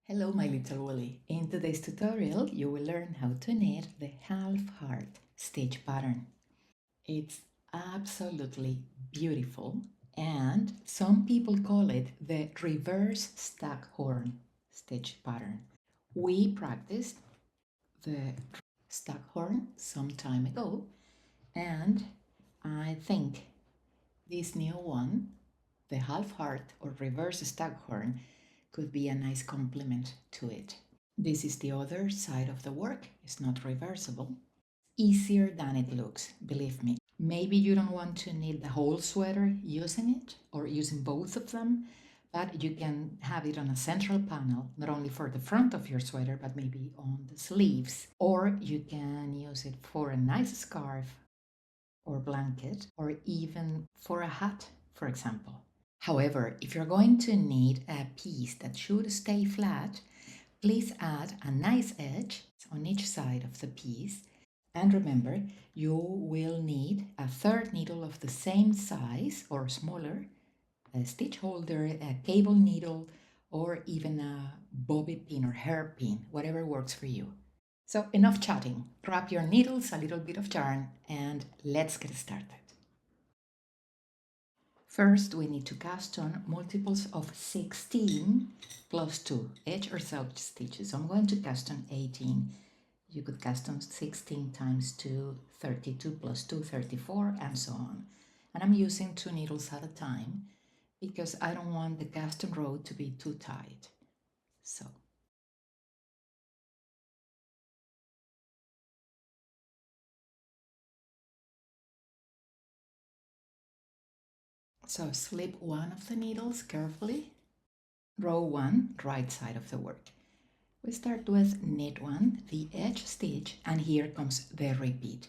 Hello my little woolly. In today's tutorial you will learn how to knit the half heart stitch pattern. It's absolutely beautiful and some people call it the reverse staghorn stitch pattern. We practiced the staghorn some time ago and I think this new one, the half heart or reverse staghorn, could be a nice complement to it. This is the other side of the work. It's not reversible. Easier than it looks, believe me. Maybe you don't want to knit the whole sweater using it or using both of them, but you can have it on a central panel, not only for the front of your sweater, but maybe on the sleeves. Or you can use it for a nice scarf or blanket, or even for a hat, for example. However, if you're going to knit a piece that should stay flat, please add a nice edge on each side of the piece. And remember, you will need a third needle of the same size or smaller, a stitch holder, a cable needle, or even a bobby pin or hairpin, whatever works for you. So enough chatting. Grab your needles, a little bit of yarn, and let's get started. First, we need to cast on multiples of 16 plus 2 edge or side stitches. So I'm going to cast on 18. You could cast on 16 times 2, 32 plus 2, 34, and so on. And I'm using 2 needles at a time because I don't want the cast on row to be too tight. So slip one of the needles carefully. Row 1, right side of the work. We start with knit 1, the edge stitch, and here comes the repeat.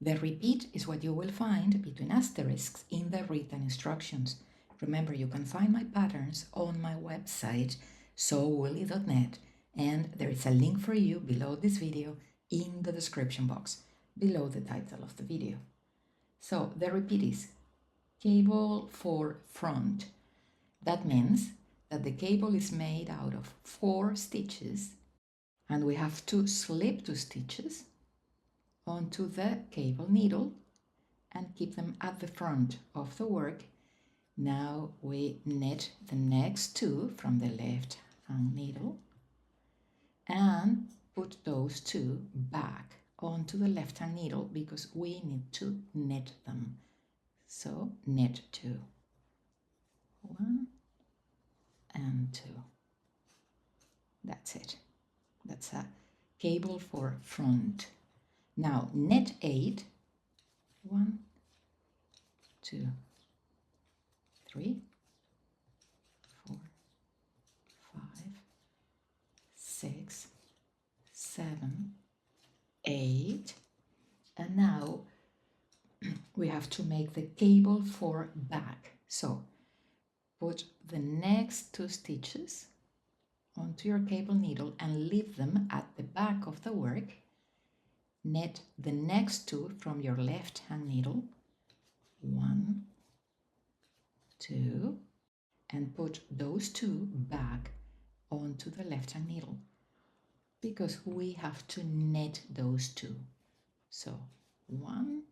The repeat is what you will find between asterisks in the written instructions. Remember, you can find my patterns on my website, sewwoolly.net, and there is a link for you below this video in the description box, below the title of the video. So the repeat is cable for front. That means that the cable is made out of 4 stitches and we have to slip 2 stitches onto the cable needle and keep them at the front of the work. Now we knit the next 2 from the left hand needle and put those 2 back onto the left hand needle because we need to knit them. So knit 2. 1 and 2. That's it. That's a cable for front. Now knit 8. 1, 2, 3, 4, 5, 6, 7, 8. And now we have to make the cable for back. So put the next 2 stitches onto your cable needle and leave them at the back of the work. Knit the next 2 from your left hand needle. 1, 2, and put those 2 back onto the left hand needle because we have to knit those 2. So 1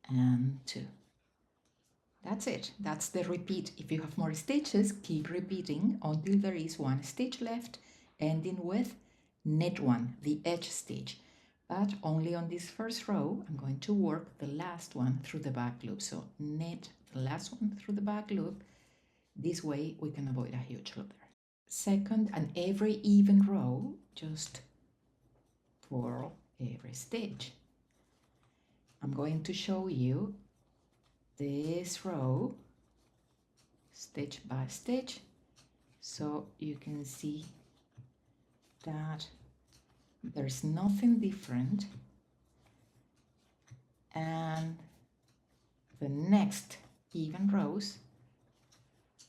and 2. That's it. That's the repeat. If you have more stitches, keep repeating until there is 1 stitch left, ending with knit 1, the edge stitch. But only on this first row, I'm going to work the last one through the back loop. So knit the last one through the back loop. This way we can avoid a huge loop there. Second, and every even row, just purl every stitch. I'm going to show you this row stitch by stitch so you can see that there's nothing different, and the next even rows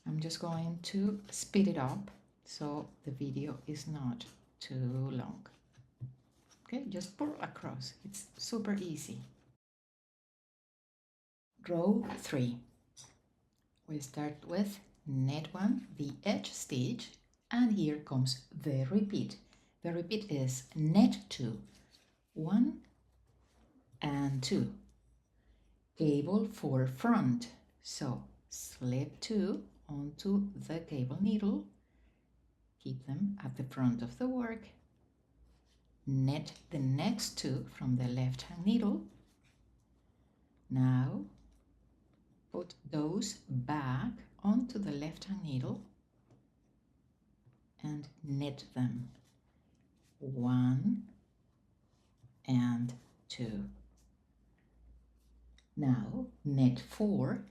I'm just going to speed it up so the video is not too long. Okay, just pull across, it's super easy. Row 3, we start with knit 1, the edge stitch, And here comes the repeat. The repeat is net 2, 1 and 2. Cable for front. So slip 2 onto the cable needle. Keep them at the front of the work. Net the next 2 from the left hand needle. Now put those back onto the left hand needle and knit them. 1 and 2. Now knit 4.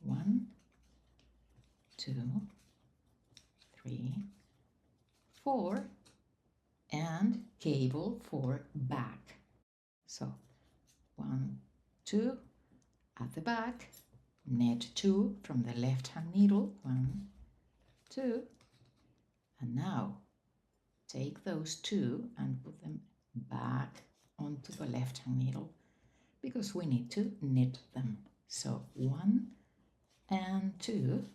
1, 2, 3, 4, and cable for back. So 1, 2 at the back, knit 2 from the left hand needle, 1, 2, and now take those 2 and put them back onto the left hand needle because we need to knit them. So 1 and 2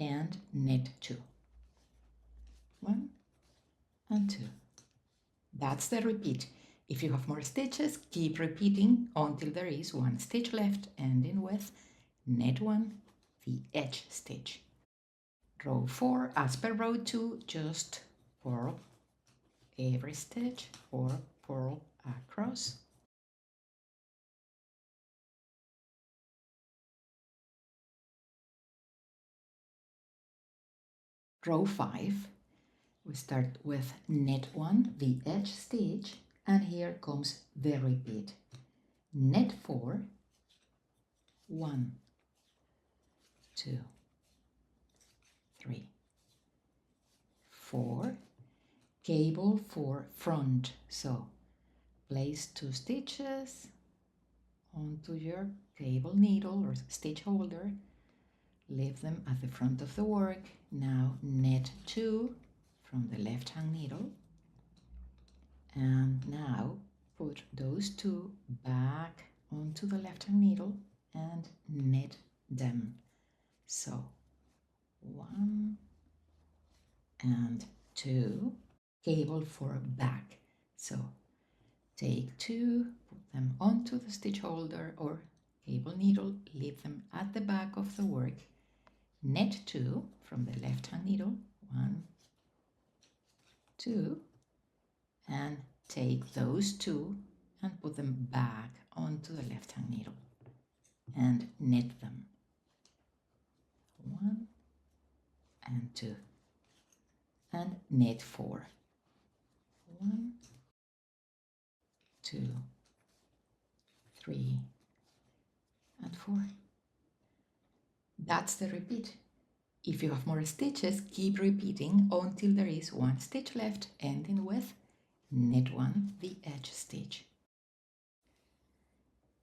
and knit 2. 1 and 2. That's the repeat. If you have more stitches, keep repeating until there is 1 stitch left, ending with knit 1, the edge stitch. Row 4, as per row 2, just purl every stitch or purl across. Row 5, we start with knit 1, the edge stitch, and here comes the repeat. Knit 4, 1, 2, 3, 4, cable for front. So place 2 stitches onto your cable needle or stitch holder, leave them at the front of the work. Now knit 2 from the left hand needle, and now put those 2 back onto the left hand needle and knit them. So 1 and 2, cable for back. So take 2, put them onto the stitch holder or cable needle, leave them at the back of the work, knit 2 from the left hand needle, 1, 2, and take those 2 and put them back onto the left hand needle and knit them. 1 and 2 and knit 4. 1, 2, 3, and 4. That's the repeat. If you have more stitches, keep repeating until there is 1 stitch left, ending with knit 1, the edge stitch.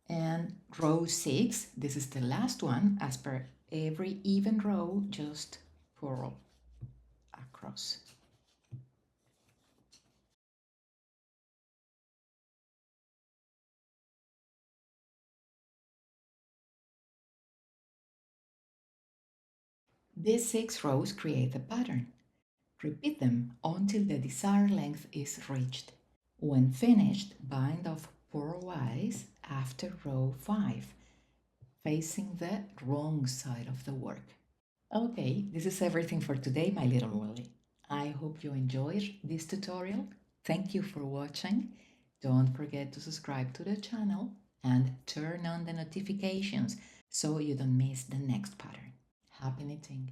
And row 6, this is the last one. As per every even row, just purl across. These 6 rows create the pattern. Repeat them until the desired length is reached. When finished, bind off purlwise after row 5, facing the wrong side of the work. Okay, this is everything for today, my little Willy. I hope you enjoyed this tutorial. Thank you for watching. Don't forget to subscribe to the channel and turn on the notifications so you don't miss the next pattern. Happy knitting!